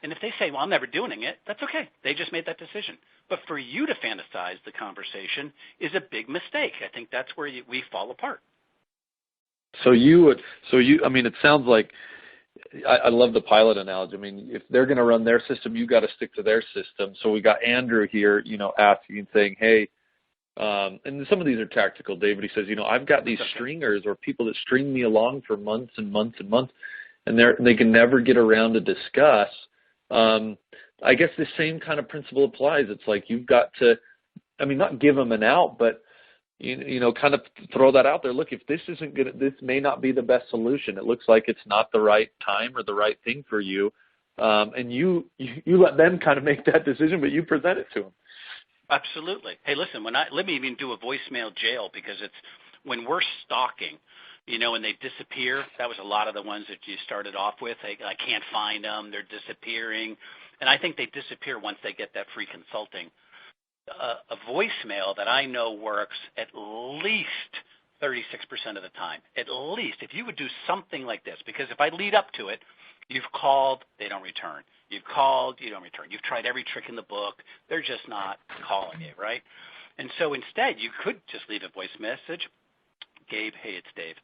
And if they say, well, I'm never doing it, that's okay. They just made that decision. But for you to fantasize the conversation is a big mistake. I think that's where we fall apart. So it sounds like, I love the pilot analogy. I mean, if they're going to run their system, you got to stick to their system. So we got Andrew here, asking and saying, hey, and some of these are tactical. David, he says, I've got these stringers or people that string me along for months and months and months, and they can never get around to discuss. I guess the same kind of principle applies. It's like you've got to, not give them an out, but kind of throw that out there. Look, if this isn't good, this may not be the best solution. It looks like it's not the right time or the right thing for you. And you let them kind of make that decision, but you present it to them. Absolutely. Hey, listen, let me even do a voicemail jail, because it's when we're stalking, and they disappear. That was a lot of the ones that you started off with. I can't find them. They're disappearing. And I think they disappear once they get that free consulting. A voicemail that I know works at least 36% of the time. At least. If you would do something like this, because if I lead up to it, you've called, they don't return. You've called, you don't return. You've tried every trick in the book. They're just not calling you, right? And so instead, you could just leave a voice message. Gabe, hey, it's Dave.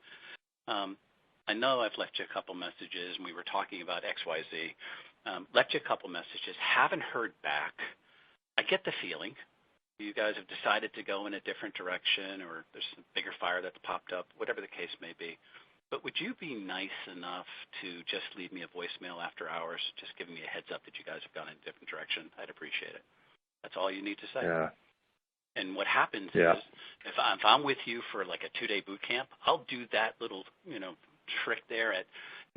I know I've left you a couple messages, and we were talking about XYZ. Left you a couple messages. Haven't heard back. I get the feeling you guys have decided to go in a different direction, or there's a bigger fire that's popped up, whatever the case may be. But would you be nice enough to just leave me a voicemail after hours, just giving me a heads up that you guys have gone in a different direction? I'd appreciate it. That's all you need to say. Yeah. And what happens is, if I'm with you for like a 2-day boot camp, I'll do that little, trick there at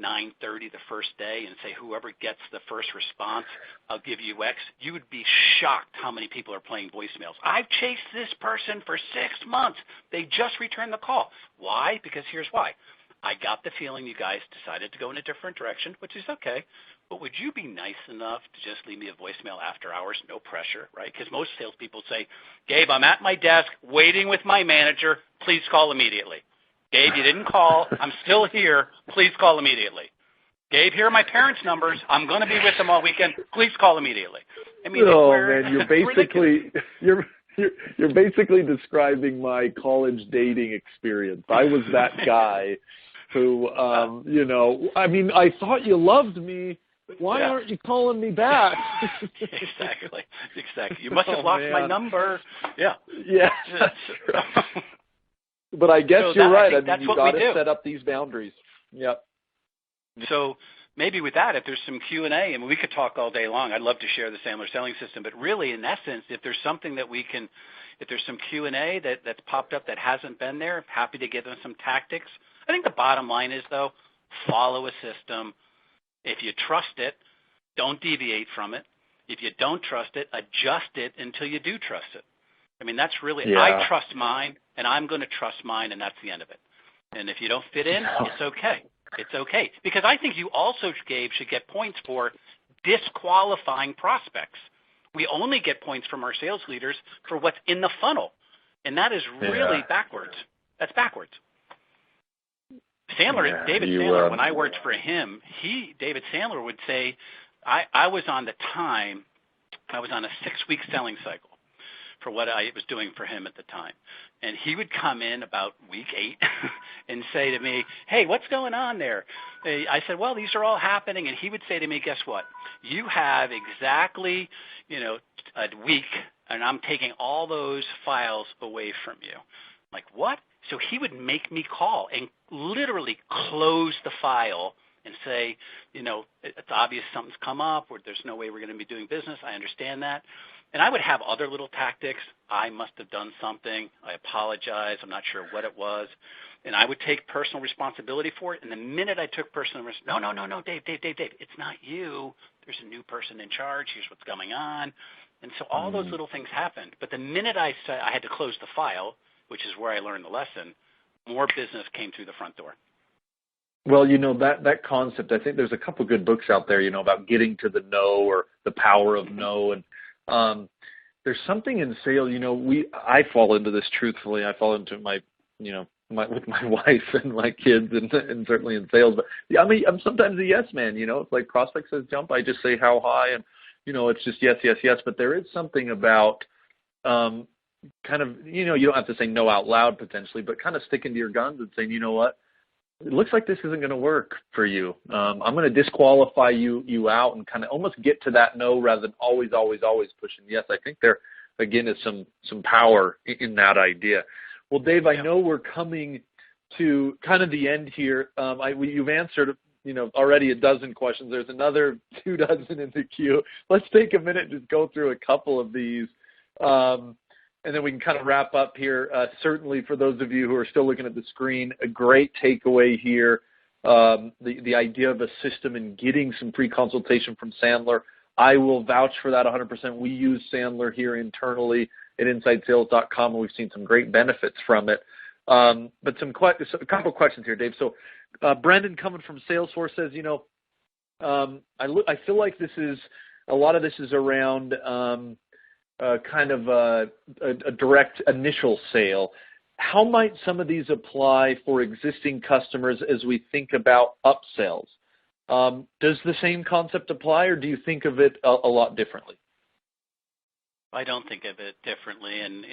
9:30 the first day and say, whoever gets the first response, I'll give you X. You would be shocked how many people are playing voicemails. I've chased this person for 6 months. They just returned the call. Why? Because here's why. I got the feeling you guys decided to go in a different direction, which is okay. But would you be nice enough to just leave me a voicemail after hours? No pressure, right? Because most salespeople say, Gabe, I'm at my desk waiting with my manager. Please call immediately. Gabe, you didn't call. I'm still here. Please call immediately. Gabe, here are my parents' numbers. I'm going to be with them all weekend. Please call immediately. Man, you're basically you're basically describing my college dating experience. I was that guy who, I thought you loved me. Why aren't you calling me back? Exactly. You must have lost my number. Yeah. Yeah. But I guess you're right. You've got to set up these boundaries. Yep. So maybe with that, if there's some Q&A, we could talk all day long. I'd love to share the Sandler selling system. But really, in essence, if there's something that if there's some Q&A that's popped up that hasn't been there, happy to give them some tactics. I think the bottom line is, though, follow a system. If you trust it, don't deviate from it. If you don't trust it, adjust it until you do trust it. I mean, that's really, Yeah. I trust mine, and I'm going to trust mine, and that's the end of it. And if you don't fit in, it's okay. It's okay. Because I think you also, Gabe, should get points for disqualifying prospects. We only get points from our sales leaders for what's in the funnel, and that is really backwards. That's backwards. Sandler, David Sandler, when I worked for him, David Sandler would say, I was on a 6-week selling cycle for what I was doing for him at the time. And he would come in about week 8 and say to me, hey, what's going on there? I said, well, these are all happening. And he would say to me, guess what? You have exactly, a week, and I'm taking all those files away from you. Like, what? So he would make me call and literally close the file and say, it's obvious something's come up or there's no way we're going to be doing business. I understand that. And I would have other little tactics. I must have done something. I apologize. I'm not sure what it was. And I would take personal responsibility for it. And the minute I took personal responsibility, no, Dave, it's not you. There's a new person in charge. Here's what's going on. And so all those little things happened. But the minute I said I had to close the file, which is where I learned the lesson, more business came through the front door. Well, that concept, I think there's a couple good books out there, about getting to the no or the power of no. And there's something in sales, I fall into this truthfully. I fall into my, with my wife and my kids and certainly in sales. But I'm sometimes a yes man, it's like prospect says jump. I just say how high and, it's just yes. But there is something about kind of, you don't have to say no out loud potentially, but kind of sticking to your guns and saying, you know what? It looks like this isn't going to work for you. I'm going to disqualify you out and kind of almost get to that no rather than always pushing yes. I think there, again, is some power in that idea. Well, Dave, I know we're coming to kind of the end here. You've answered, already a dozen questions. There's another 2 dozen in the queue. Let's take a minute and just go through a couple of these. And then we can kind of wrap up here. Certainly for those of you who are still looking at the screen, a great takeaway here, the idea of a system and getting some pre-consultation from Sandler. I will vouch for that 100%. We use Sandler here internally at InsideSales.com, and we've seen some great benefits from it. But a couple of questions here, Dave. So Brendan coming from Salesforce says, I feel like a lot of this is around kind of a direct initial sale. How might some of these apply for existing customers as we think about upsells? Does the same concept apply, or do you think of it a lot differently? I don't think of it differently, and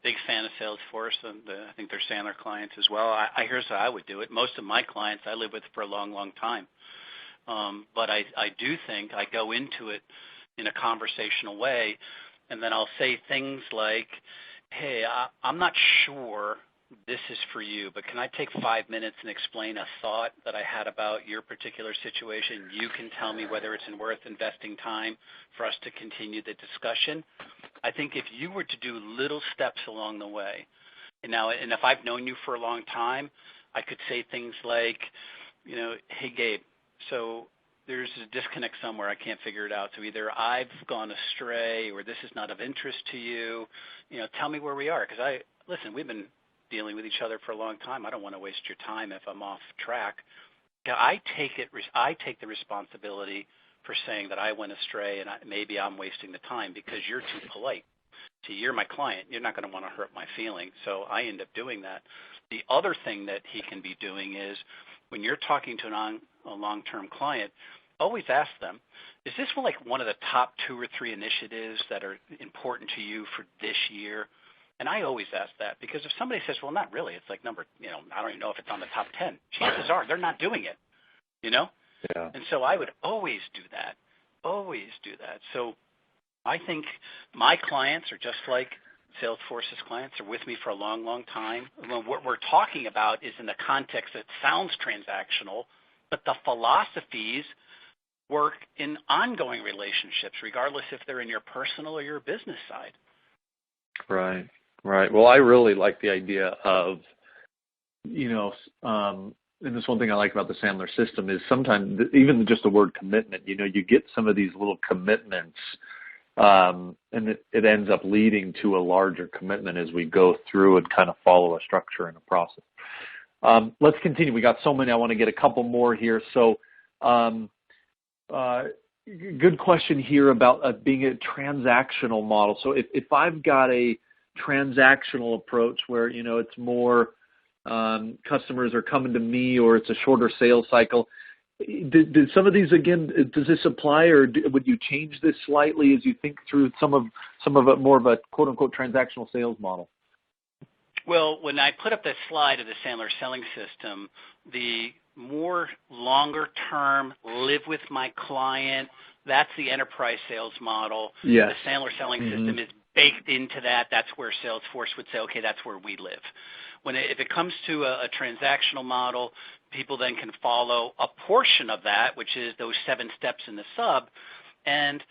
big fan of Salesforce, and I think they're Sandler clients as well. Here's how I would do it. Most of my clients I live with for a long, long time, but I do think I go into it in a conversational way. And then I'll say things like, hey, I'm not sure this is for you, but can I take 5 minutes and explain a thought that I had about your particular situation? You can tell me whether it's worth investing time for us to continue the discussion. I think if you were to do little steps along the way, and if I've known you for a long time, I could say things like, hey, Gabe, so there's a disconnect somewhere. I can't figure it out. So either I've gone astray or this is not of interest to you. Tell me where we are. Because listen, we've been dealing with each other for a long time. I don't want to waste your time if I'm off track. I take the responsibility for saying that I went astray and maybe I'm wasting the time because you're too polite. See, you're my client. You're not going to want to hurt my feelings. So I end up doing that. The other thing that he can be doing is when you're talking to a long-term client, always ask them, is this one of the top 2 or 3 initiatives that are important to you for this year? And I always ask that because if somebody says, well, not really, it's like I don't even know if it's on the top 10. Chances are they're not doing it, Yeah. And so I would always do that, So I think my clients are just like Salesforce's clients are with me for a long, long time. What we're talking about is in the context that sounds transactional, but the philosophies work in ongoing relationships, regardless if they're in your personal or your business side. Right. Well, I really like the idea of, and this one thing I like about the Sandler system is sometimes even just the word commitment, you get some of these little commitments And it ends up leading to a larger commitment as we go through and kind of follow a structure and a process. Let's continue. We got so many. I want to get a couple more here. So good question here about being a transactional model. So if I've got a transactional approach where, it's more customers are coming to me or it's a shorter sales cycle, did some of these, again, does this apply, or would you change this slightly as you think through some of it more of a quote-unquote transactional sales model? Well, when I put up that slide of the Sandler selling system, the more longer-term, live with my client, that's the enterprise sales model. Yes. The Sandler selling system is baked into that. That's where Salesforce would say, okay, that's where we live. If it comes to a transactional model, people then can follow a portion of that, which is those 7 steps in the sub. And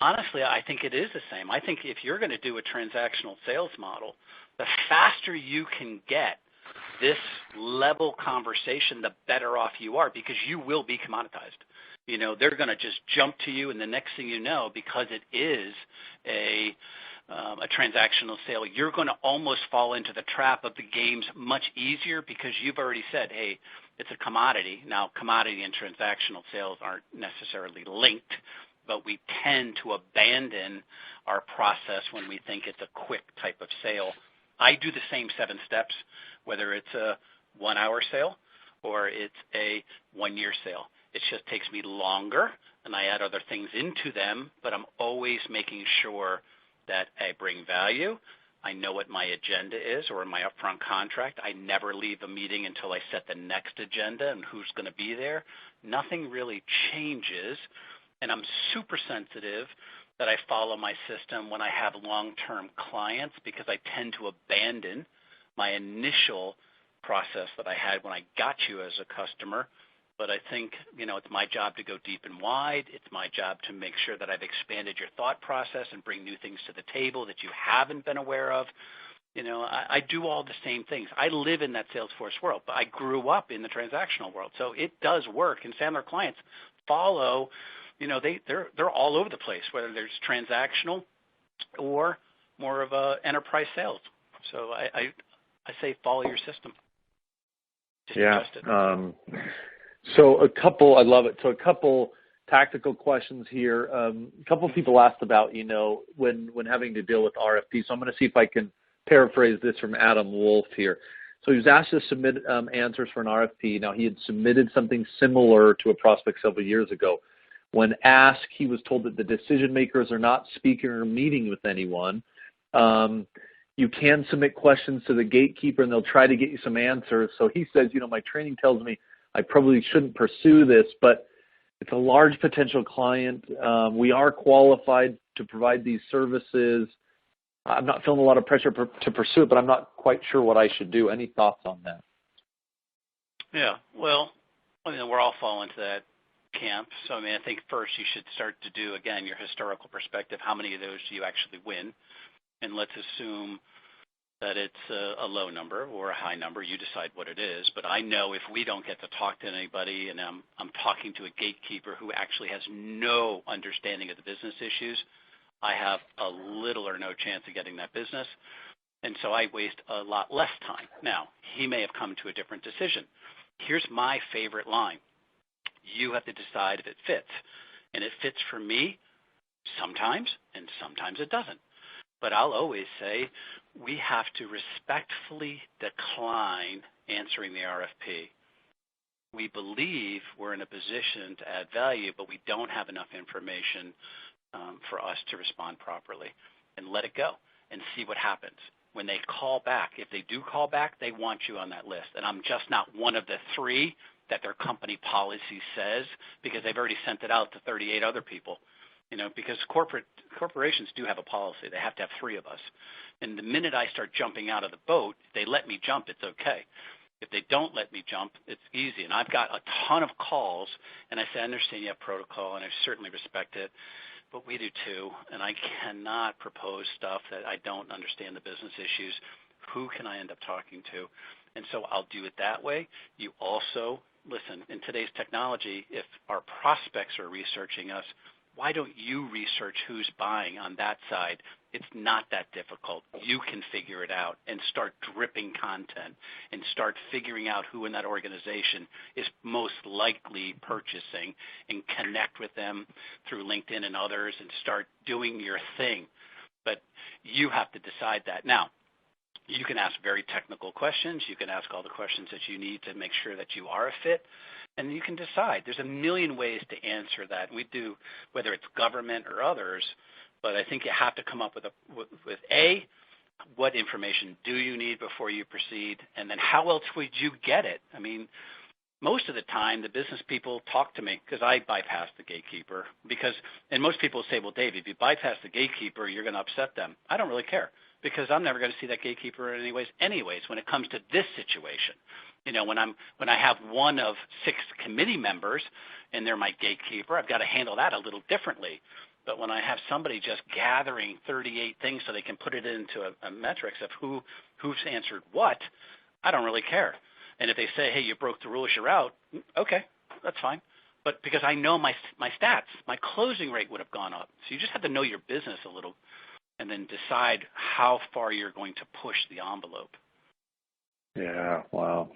honestly, I think it is the same. I think if you're going to do a transactional sales model, the faster you can get this level conversation, the better off you are, because you will be commoditized. They're going to just jump to you, and the next thing you know, because it is a transactional sale, you're going to almost fall into the trap of the games much easier because you've already said, hey, it's a commodity. Now, commodity and transactional sales aren't necessarily linked, but we tend to abandon our process when we think it's a quick type of sale. I do the same 7 steps, whether it's a 1-hour sale or it's a 1-year sale. It just takes me longer, and I add other things into them, but I'm always making sure that I bring value. I know what my agenda is, or in my upfront contract, I never leave a meeting until I set the next agenda and who's going to be there. Nothing really changes, and I'm super sensitive that I follow my system when I have long-term clients, because I tend to abandon my initial process that I had when I got you as a customer. But I think, it's my job to go deep and wide. It's my job to make sure that I've expanded your thought process and bring new things to the table that you haven't been aware of. I do all the same things. I live in that Salesforce world, but I grew up in the transactional world. So it does work, and Sandler clients follow, they're all over the place, whether there's transactional or more of a enterprise sales. So I say follow your system. Just adjust it. So I love it. So a couple tactical questions here. A couple of people asked about, when having to deal with RFPs. So I'm going to see if I can paraphrase this from Adam Wolf here. So he was asked to submit answers for an RFP. Now, he had submitted something similar to a prospect several years ago. When asked, he was told that the decision makers are not speaking or meeting with anyone. You can submit questions to the gatekeeper, and they'll try to get you some answers. So he says, my training tells me I probably shouldn't pursue this, but it's a large potential client. We are qualified to provide these services. I'm not feeling a lot of pressure to pursue it, but I'm not quite sure what I should do. Any thoughts on that? Yeah, well, we're all falling into that camp. So, I think first you should start to do, again, your historical perspective. How many of those do you actually win? And let's assume that it's a low number or a high number. You decide what it is. But I know if we don't get to talk to anybody, and I'm talking to a gatekeeper who actually has no understanding of the business issues, I have a little or no chance of getting that business. And so I waste a lot less time. Now, he may have come to a different decision. Here's my favorite line. You have to decide if it fits. And it fits for me sometimes, and sometimes it doesn't. But I'll always say we have to respectfully decline answering the RFP. We believe we're in a position to add value, but we don't have enough information for us to respond properly. And let it go and see what happens. When they call back, if they do call back, they want you on that list. And I'm just not one of the 3 that their company policy says, because they've already sent it out to 38 other people. Because corporations do have a policy. They have to have 3 of us. And the minute I start jumping out of the boat, if they let me jump, it's okay. If they don't let me jump, it's easy. And I've got a ton of calls, and I say, I understand you have protocol, and I certainly respect it, but we do too. And I cannot propose stuff that I don't understand the business issues. Who can I end up talking to? And so I'll do it that way. You also, listen, in today's technology, if our prospects are researching us, why don't you research who's buying on that side? It's not that difficult. You can figure it out and start dripping content and start figuring out who in that organization is most likely purchasing and connect with them through LinkedIn and others and start doing your thing. But you have to decide that. Now, you can ask very technical questions. You can ask all the questions that you need to make sure that you are a fit. And you can decide. There's a million ways to answer that. We do, whether it's government or others, but I think you have to come up with A, what information do you need before you proceed, and then how else would you get it? I mean, most of the time, the business people talk to me because I bypass the gatekeeper. And most people say, well, Dave, if you bypass the gatekeeper, you're going to upset them. I don't really care because I'm never going to see that gatekeeper anyways when it comes to this situation. You know, when I have one of 6 committee members and they're my gatekeeper, I've got to handle that a little differently. But when I have somebody just gathering 38 things so they can put it into a metrics of who's answered what, I don't really care. And if they say, hey, you broke the rules, you're out, okay, that's fine. But because I know my stats, my closing rate would have gone up. So you just have to know your business a little and then decide how far you're going to push the envelope. Yeah, wow.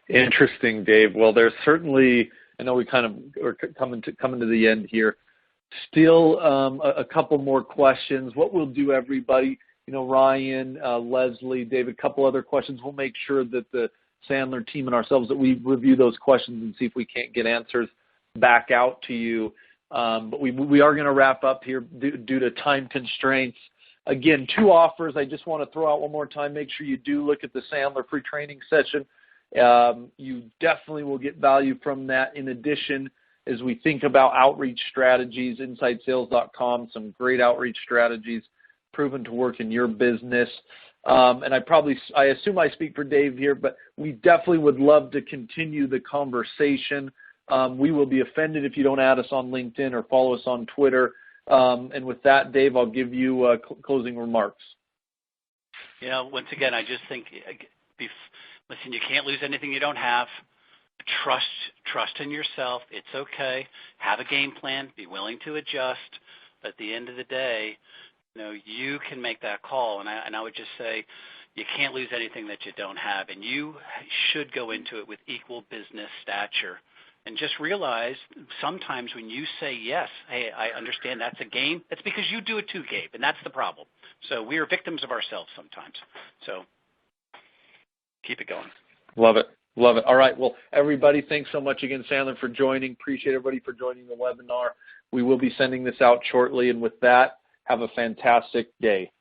Interesting, Dave. Well, there's certainly, I know we kind of are coming to the end here. Still a couple more questions. What we'll do, everybody, you know, Ryan, Leslie, Dave, a couple other questions. We'll make sure that the Sandler team and ourselves that we review those questions and see if we can't get answers back out to you. But we are going to wrap up here due to time constraints. Again, 2 offers. I just want to throw out one more time. Make sure you do look at the Sandler free training session. You definitely will get value from that. In addition, as we think about outreach strategies, InsideSales.com, some great outreach strategies proven to work in your business. And I assume I speak for Dave here, but we definitely would love to continue the conversation. We will be offended if you don't add us on LinkedIn or follow us on Twitter. And with that, Dave, I'll give you closing remarks. You know, once again, I just think, listen, you can't lose anything you don't have. Trust in yourself. It's okay. Have a game plan. Be willing to adjust. But at the end of the day, you know, you can make that call. And I would just say you can't lose anything that you don't have. And you should go into it with equal business stature. And just realize sometimes when you say yes, hey, I understand that's a game, that's because you do it too, Gabe, and that's the problem. So we are victims of ourselves sometimes. So keep it going. Love it. Love it. All right. Well, everybody, thanks so much again, Sandler, for joining. Appreciate everybody for joining the webinar. We will be sending this out shortly. And with that, have a fantastic day.